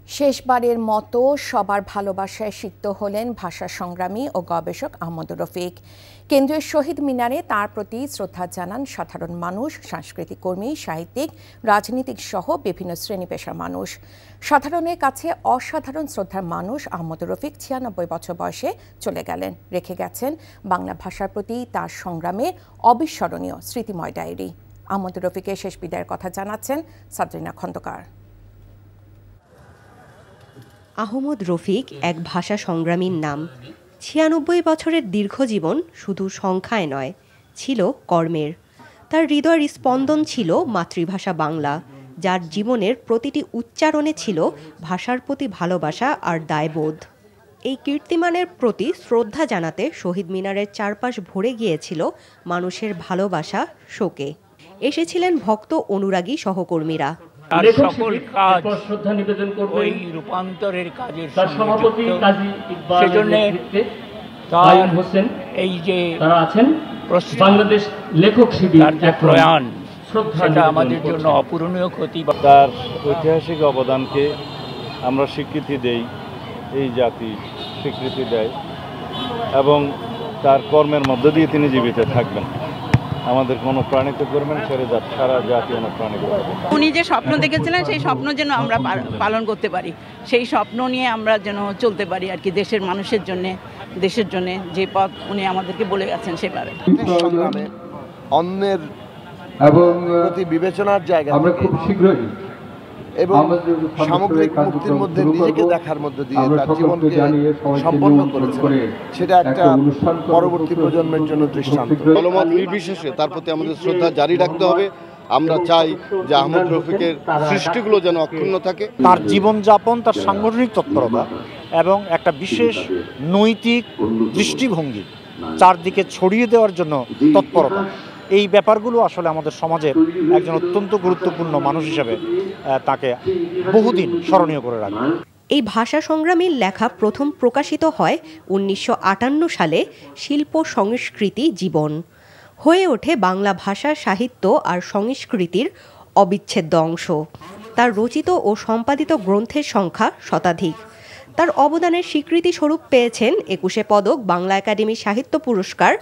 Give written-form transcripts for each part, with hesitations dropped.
শেষবারের মতো সবার ভালোবাসায় সিক্ত হলেন ভাষা সংগ্রামী ও গবেষক আহমদুর রফিক। কেন্দ্রীয় শহীদ মিনারে তার প্রতি শ্রদ্ধা জানান সাধারণ মানুষ, সাংস্কৃতিক কর্মী, সাহিত্যিক, রাজনীতিক সহ বিভিন্ন শ্রেণী পেশার মানুষ। সাধারণের কাছে অসাধারণ শ্রদ্ধার মানুষ আহমদুর রফিক ৯৬ বছর বয়সে চলে গেলেন, রেখে গেছেন বাংলা ভাষার প্রতি তার সংগ্রামে অবিস্মরণীয় স্মৃতিময় ডায়েরি। আহমদুর রফিকের শেষ বিদায়ের কথা জানাচ্ছেন সাদরিনা খন্দকার। আহমদ রফিক এক ভাষা সংগ্রামীর নাম। ৯৬ বছরের দীর্ঘ জীবন শুধু সংখ্যায় নয়, ছিল কর্মের। তার হৃদয়ের স্পন্দন ছিল মাতৃভাষা বাংলা, যার জীবনের প্রতিটি উচ্চারণে ছিল ভাষার প্রতি ভালোবাসা আর দায়বোধ। এই কীর্তিমানের প্রতি শ্রদ্ধা জানাতে শহীদ মিনারের চারপাশ ভরে গিয়েছিল মানুষের ভালোবাসা, শোকে। এসেছিলেন ভক্ত অনুরাগী সহকর্মীরা। তার সকল কাজ ওই রূপান্তরের কাজের সেজন্য এই যে বাংলাদেশ লেখক শিবির প্রয়াণ, সেটা আমাদের জন্য অপূরণীয় ক্ষতি। তার ঐতিহাসিক অবদানকে আমরা স্বীকৃতি দেই, এই জাতি স্বীকৃতি দেয় এবং তার কর্মের মধ্য দিয়ে তিনি জীবিত থাকবেন। আমাদের কোনো প্রাণিত করবেন সারা জাতি অনুপ্রাণিত করবে। উনি যে স্বপ্ন দেখেছিলেন সেই স্বপ্ন যেন আমরা পালন করতে পারি, সেই স্বপ্ন নিয়ে আমরা যেন চলতে পারি আর কি, দেশের মানুষের জন্য, দেশের জন্য যে পথ উনি আমাদেরকে বলে গেছেন সেভাবে। অন্যের প্রতি বিবেচনার জায়গা আমরা খুব শীঘ্রই এবং সামগ্রিক মুক্তির মধ্যে নিজেকে দেখার মধ্যে দিয়ে তার জীবনকে সম্পন্ন করেছেন, সেটা একটা পরবর্তী প্রজন্মের জন্য দৃষ্টান্ত। দলমত নির্বিশেষে তার প্রতি আমাদের শ্রদ্ধা জারি রাখতে হবে। আমরা চাই যে আহমদ রফিকের সৃষ্টিগুলো যেন অক্ষুণ্ণ থাকে। তার জীবনযাপন, তার সাংগঠনিক তৎপরতা এবং একটা বিশেষ নৈতিক দৃষ্টিভঙ্গি চারদিকে ছড়িয়ে দেওয়ার জন্য তৎপরতা, এই ব্যাপারগুলো আসলে আমাদের সমাজের একজন অত্যন্ত গুরুত্বপূর্ণ মানুষ হিসেবে তাকে বহুদিন স্মরণীয় করে রাখবে। এই ভাষা সংগ্রামীর লেখা প্রথম প্রকাশিত হয় ১৯৫৮ সালে শিল্প সংস্কৃতি জীবন, হয়ে ওঠে বাংলা ভাষা, সাহিত্য আর সংস্কৃতির অবিচ্ছেদ্য অংশ। তার রচিত ও সম্পাদিত গ্রন্থের সংখ্যা শতাধিক। তার অবদানের স্বীকৃতি স্বরূপ পেয়েছেন ২১শে পদক, বাংলা একাডেমি সাহিত্য পুরস্কার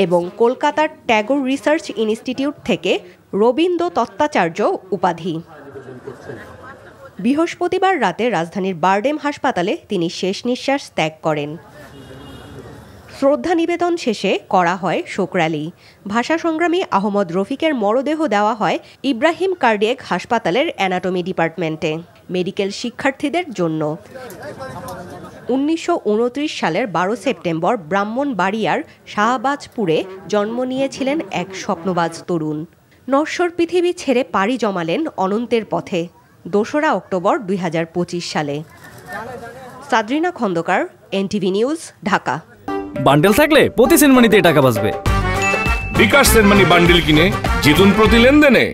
এবং কলকাতার ট্যাগর রিসার্চ ইনস্টিটিউট থেকে রবীন্দ্র তত্ত্বাচার্য উপাধি। বৃহস্পতিবার রাতে রাজধানীর বারডেম হাসপাতালে তিনি শেষ নিঃশ্বাস ত্যাগ করেন। শ্রদ্ধা নিবেদন শেষে করা হয় শোক র্যালি। ভাষা সংগ্রামী আহমদ রফিকের মরদেহ দেওয়া হয় ইব্রাহিম কার্ডিয়াক হাসপাতালের অ্যানাটমি ডিপার্টমেন্টে মেডিকেল শিক্ষার্থীদের জন্য। ১৯২৯ সালের ১২ সেপ্টেম্বর ব্রাহ্মণবাড়িয়ার শাহবাজপুরে জন্ম নিয়েছিলেন এক স্বপ্নবাজ তরুণ। নশ্বর পৃথিবী ছেড়ে পাড়ি জমালেন অনন্তের পথে ২রা অক্টোবর ২০২৫ সালে। Sadrina Khandakar, NTV news, Dhaka. Bundle থাকলে প্রতি সেনমানিতে টাকা বাঁচবে। বিকাশ সেনমানি বান্ডেল কিনে জিতুন প্রতি লেনদেনে।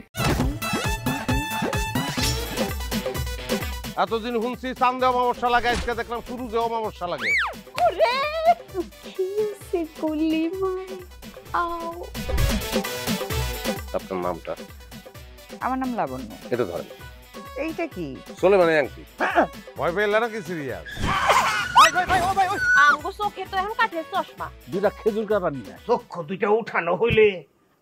এতদিন শুনছি চান্দে অমাবস্যা লাগে, আজকে দেখলাম সূর্যে অমাবস্যা লাগে। আপনার নামটা? আমার নাম লাবণ্য। এটা ধরেন। এইটা কি? চলে মানে আংটি। ভয় পেলে নাকি সিরিয়াস? আমগো চোখে তো এখন কাঠের চশমা। দুইটা খেজুর কাটা নিয়ে চক্ষু দুইটা উঠানো হইলে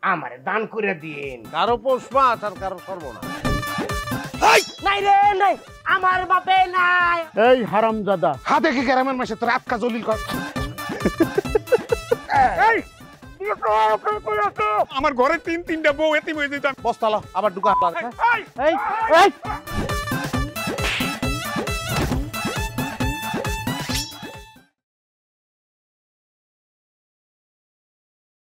আমারে দান করে দিন। কারো পৌষ মাস আর কারো সর্বনাশ। নাই রে নাই, আমার বাপে নাই। এই হারামজাদা, হাতে কি গ্রামের মাসে তোর আটকা জলিল কর। আমার ঘরে তিনটা বউ এতিম হয়ে যেত। বস্তালা আবার ঢুকা।